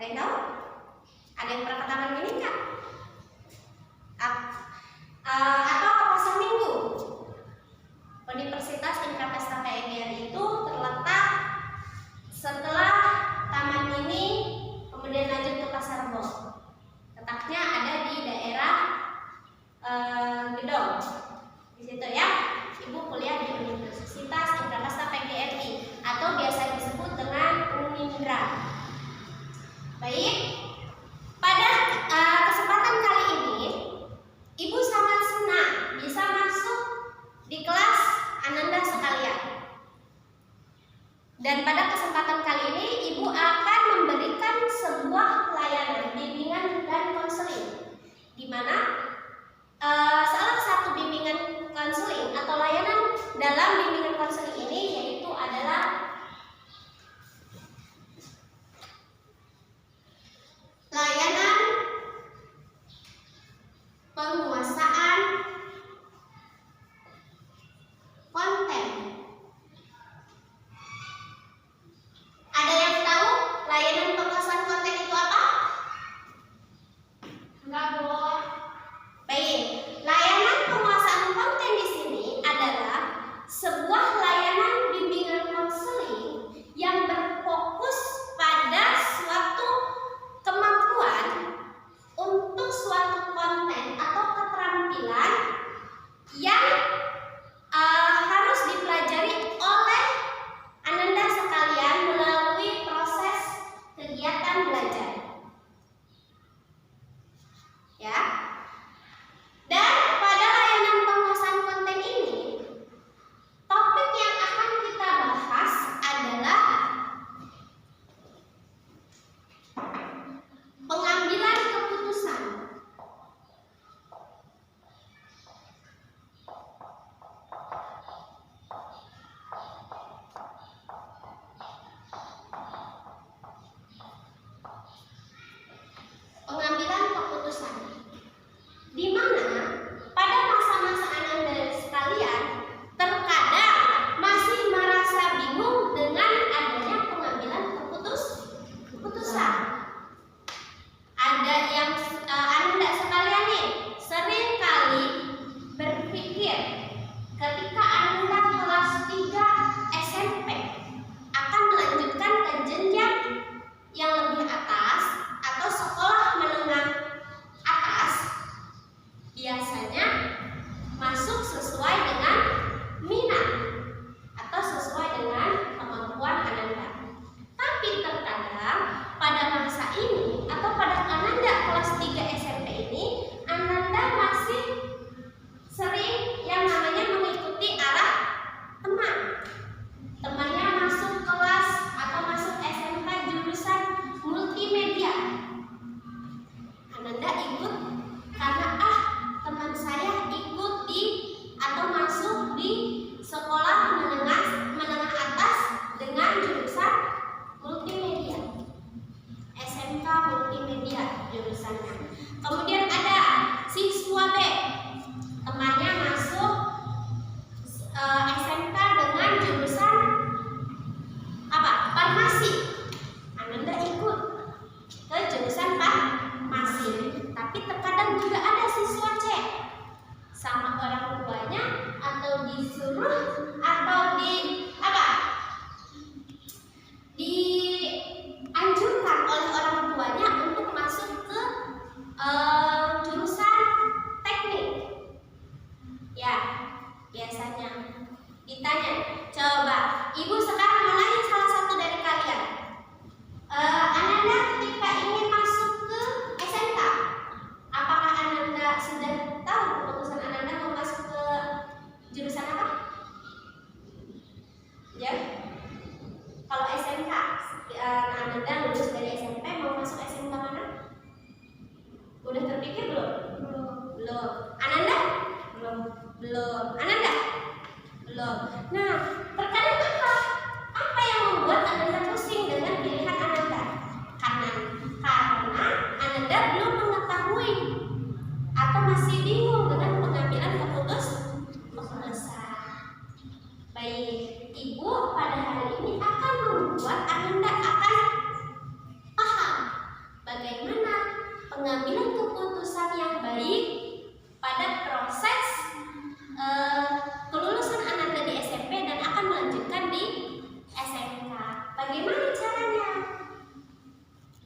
Ada yang tahu? Ada yang pernah ke Taman Mini nggak? Atau pasar Minggu? Universitas Indraprasta PGRI itu terletak setelah Taman Mini, kemudian lanjut ke Pasar Rebo. Letaknya ada di daerah Gedong. Di situ ya. Ibu kuliah di Universitas Indraprasta PGRI atau biasa disebut dengan Unindra. Baik, pada kesempatan kali ini Ibu sangat senang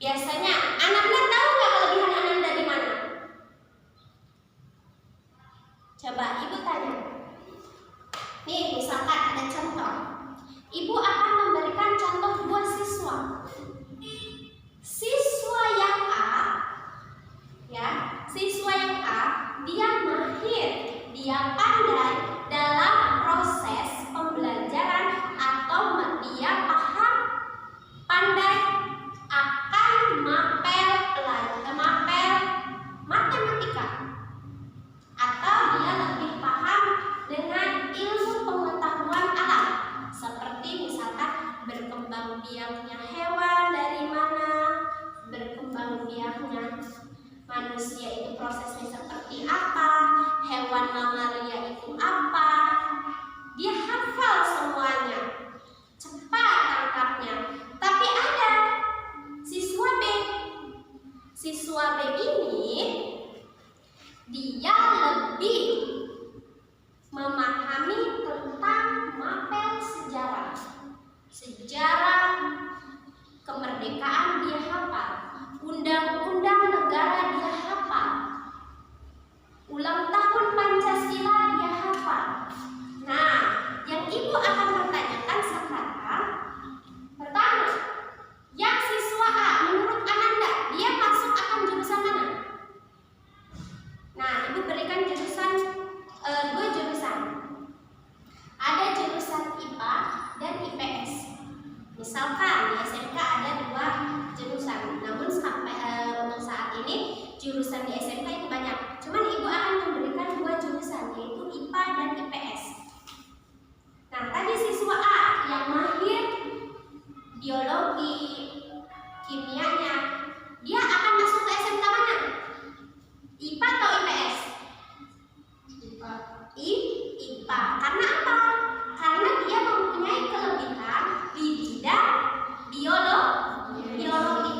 Biasanya Ananda tahu nggak kelebihan Ananda di mana? Coba ibu tanya. Nih, misalkan ada contoh. Ibu akan memberikan contoh dua siswa. Siswa yang A, ya, siswa yang A, dia mahir, dia pandai dalam proses pembelajaran atau dia paham, pandai akan mapel matematika, atau dia lebih paham dengan ilmu pengetahuan alam, seperti misalkan berkembang biaknya hewan dari mana, berkembang biaknya manusia itu prosesnya seperti apa, hewan mamalia itu apa. Dia hafal semuanya, cepat tangkapnya. Tapi ada siswa B. Siswa B ini dia lebih memahami tentang mapel sejarah. Sejarah kemerdekaan dia hafal, undang-undang negara dia hafal, ulang tahun Pancasila dia hafal. Nah, yang ibu akan pertanyakan sekarang, pertama, yang siswa A menurut Ananda dia masuk akan jurusan mana? Nah, ibu berikan jurusan, dua jurusan. Ada jurusan IPA dan IPS. Misalkan di SMK ada dua jurusan, namun sampai untuk saat ini jurusan di SMK itu banyak. Cuman ibu akan memberikan dua jurusan, yaitu IPA dan IPS. Nah, tadi siswa A yang mahir biologi, kimianya, dia akan masuk ke SMK mana? IPA atau IPS? IPA. Karena apa? Karena dia mempunyai kelebihan di bidang biologi,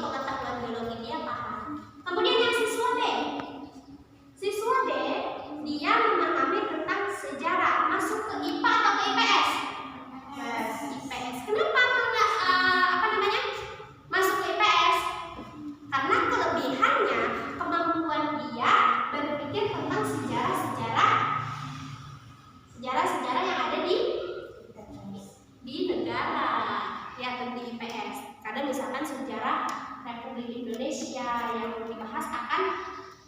pengetahuan biologi dia paham. Kemudian yang siswa B. Siswa B dia memahami tentang sejarah, masuk ke IPA atau ke IPS? IPS. Kenapa enggak masuk ke IPS? Karena kelebihannya, kemampuan dia berpikir tentang sejarah-sejarah yang ada di negara, ya, di IPS. Kadang misalkan sejarah Republik Indonesia yang dibahas akan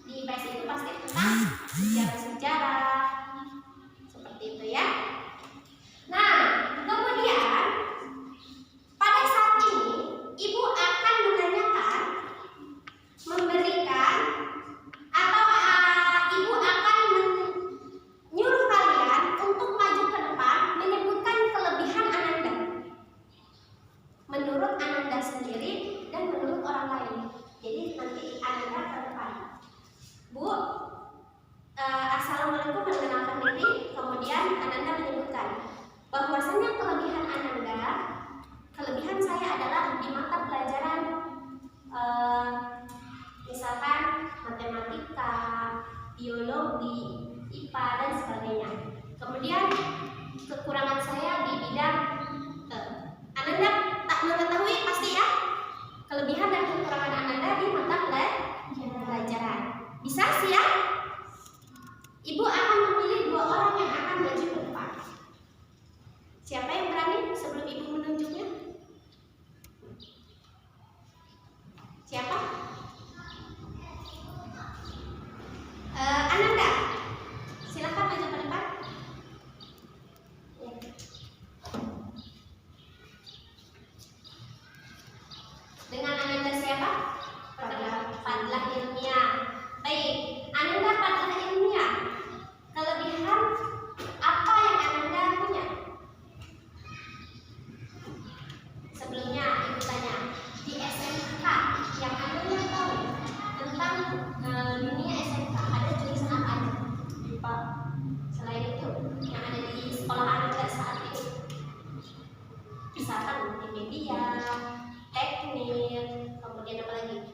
di IPS itu pasti tentang sejarah-sejarah seperti itu, ya. Nah, kemudian pada saat ini ibu akan menanyakan, memberikan, atau ibu akan menyuruh kalian untuk maju ke depan menyebutkan kelebihan Ananda menurut Ananda sendiri dan menurut orang lain. Jadi nanti Ananda ke depan. Bu, assalamualaikum, mengenalkan diri. Kemudian Ananda menyebutkan bahwasanya kelebihan saya adalah di mata pelajaran misalkan matematika, biologi, IPA dan sebagainya. Kemudian kekurangan saya di bidang Ananda tak mengetahui pasti, ya, kelebihan dan kekurangan Ananda di mata pelajaran. Bisa sih, ya. Ibu akan memilih dua orang yang akan maju ke depan. Siapa yang berani sebelum ibu menunjuknya? Siapa? Ananda, silakan maju ke depan. Ya. Dengan Ananda siapa? Fadlah Ilmiah. Baik, Ananda Fadlah Ilmiah. Kelebihan apa yang Ananda punya? Sebelumnya ibu tanya, di SMK yang Ananda tahu tentang dunia SMK ada jurusan apa aja? IPA. Selain itu, yang ada di sekolah Ananda saat ini, misalkan multimedia, teknik, kemudian apa lagi?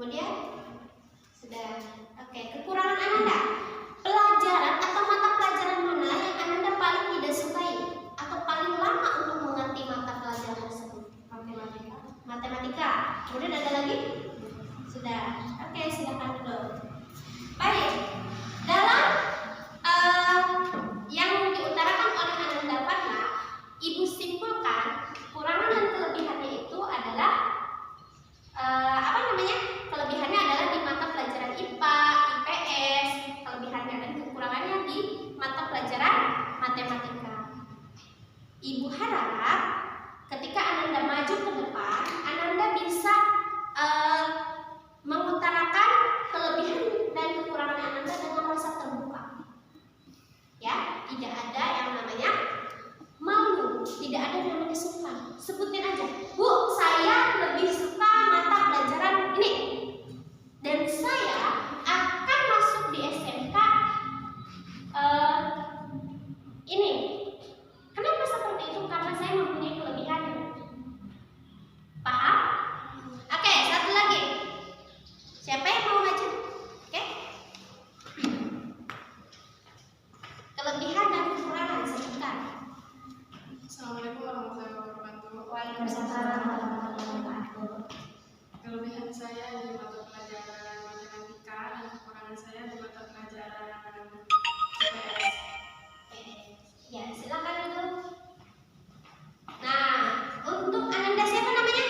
Kemudian sudah. Oke, kekurangan Ananda. Pelajaran atau mata pelajaran mana yang Ananda paling tidak sukai atau paling lama untuk mengerti mata pelajaran tersebut? Matematika. Kemudian ada lagi? Sudah. Oke, silakan dulu. Baik. Dalam yang diutarakan oleh Ananda Fatma, Ibu simpulkan kekurangan dan kelebihannya itu adalah kelebihannya adalah di mata pelajaran IPA, IPS, kelebihannya, dan kekurangannya di mata pelajaran matematika. Ibu harap ketika Ananda maju ke depan, Ananda bisa mengutarakan kelebihan dan kekurangan Ananda dengan rasa terbuka. Ya, tidak ada yang namanya malu, tidak ada yang namanya sungkan. Sebutin aja, Bu, saya lebih suka mata pelajaran ini, dan saya akan masuk di SMK ini. Kenapa seperti itu? Karena saya mempunyai kelebihannya. Paham? Oke, satu lagi. Siapa yang mau maju? Oke. Kelebihan dan kekurangan sebutkan. Assalamualaikum warahmatullahi wabarakatuh. Waalaikumsalam warahmatullahi wabarakatuh. Kelebihan saya di mata pelajaran matematika dan kekurangan saya di mata pelajaran IPS. Ya, silakan dulu. Nah, untuk Ananda siapa namanya?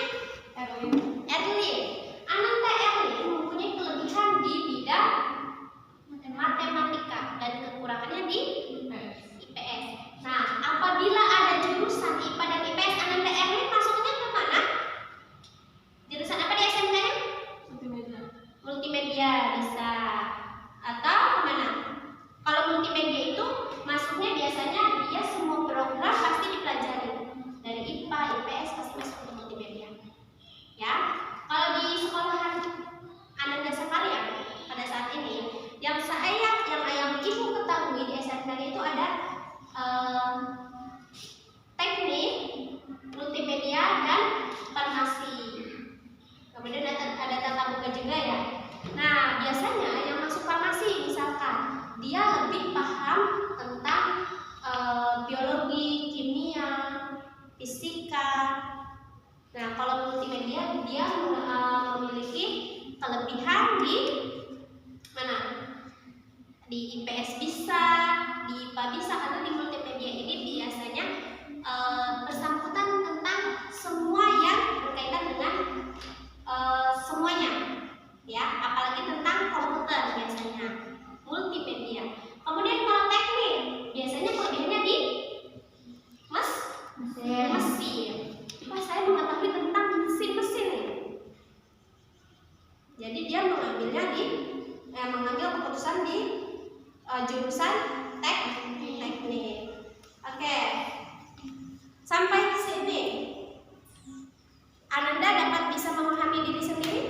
Erlin. Ananda Erlin mempunyai kelebihan di bidang matematika dan kekurangannya di IPS. Nah, apabila ada jurusan IPA dan IPS, Ananda Erlin masuknya ke mana? Jurusan apa di SMK-nya? Multimedia bisa. Atau kemana? Kalau multimedia itu masuknya biasanya dia semua program pasti dipelajari. Dari IPA, IPS pasti masuk ke multimedia. Ya. Kalau di sekolahan Ananda sekalian pada saat ini, yang ibu ketahui di SMK itu ada teknik, multimedia, dan farmasi. Kemudian ada tata buka juga ya. Nah, biasanya yang masuk farmasi misalkan dia lebih paham tentang biologi, kimia, fisika. Nah, kalau multimedia dia memiliki kelebihan di mana? Di IPS bisa, di IPA bisa, karena di multimedia ini biasanya bersangkutan tentang semua yang berkaitan dengan semuanya, ya, apalagi tentang komputer biasanya multimedia. Kemudian kalau teknik biasanya kelebihannya di mesin. Wah, saya mengetahui tentang mesin-mesin. Jadi dia mengambil keputusan di jurusan teknik. Oke. Sampai di sini Ananda dapat bisa memahami diri sendiri?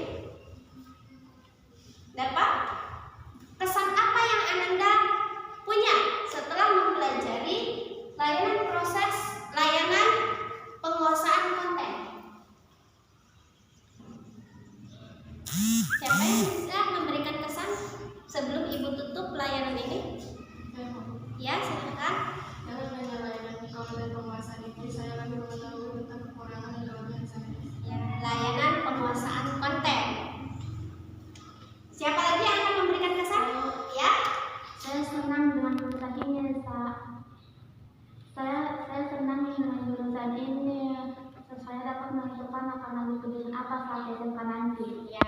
Dapat? Kesan apa yang Ananda punya setelah mempelajari layanan penguasaan konten? Siapa yang bisa memberikan kesan sebelum ibu tutup layanan ini? Ya, silakan. Dalam layanan konten penguasaan ini, saya lebih mengetahui tentang kekurangan dan kelebihan saya. Ya, layanan penguasaan konten. Siapa lagi yang akan memberikan kesan? Ya. Saya senang dengan jurusan ini, Pak. Saya senang dengan jurusan ini. Saya dapat menentukan akan lanjut jurusan apa saat SMK nanti. Ya.